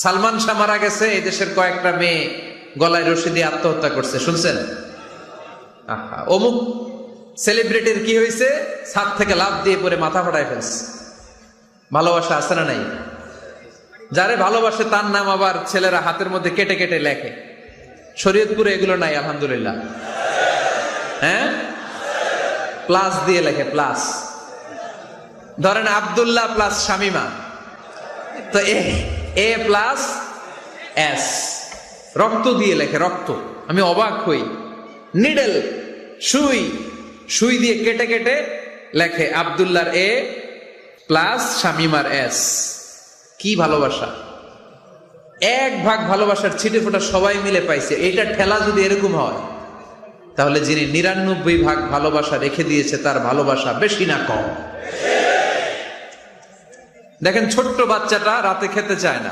সালমান শাহ মারা গেছে, এই দেশের কয়েকটা মেয়ে গলায় রশি দিয়ে আত্মহত্যা করছে, শুনছেন? অমুক সেলিব্রিটির কি হয়েছে, ছাদ থেকে লাফ দিয়ে পরে মাথা ফাটায় ফেলছে। ভালোবাসা আছে না নাই? যারে ভালোবাসে তার নাম আবার ছেলেরা হাতের মধ্যে কেটে কেটে লেখে। শরীয়তপুরে এগুলো নাই আলহামদুলিল্লাহ। হ্যাঁ, প্লাস দিয়ে লেখে, প্লাস। ধরেন আব্দুল্লাহ প্লাস শামিমা, তো এ প্লাস এস, রক্ত দিয়ে লেখে, রক্ত। আমি অবাক হই, নিডেল, সুই, সুই দিয়ে কেটে কেটে লেখে আব্দুল্লাহর এ প্লাস শামিমার এস। কি ভালোবাসা! এক ভাগ ভালোবাসার ছিটে ফোটা সবাই মিলে পাইছে। এটা ঠেলা যদি এরকম হয়, তাহলে যিনি ৯৯ ভাগ ভালোবাসা রেখে দিয়েছে তার ভালোবাসা বেশি না কম? দেখেন, ছোট্ট বাচ্চাটা রাতে খেতে চায় না,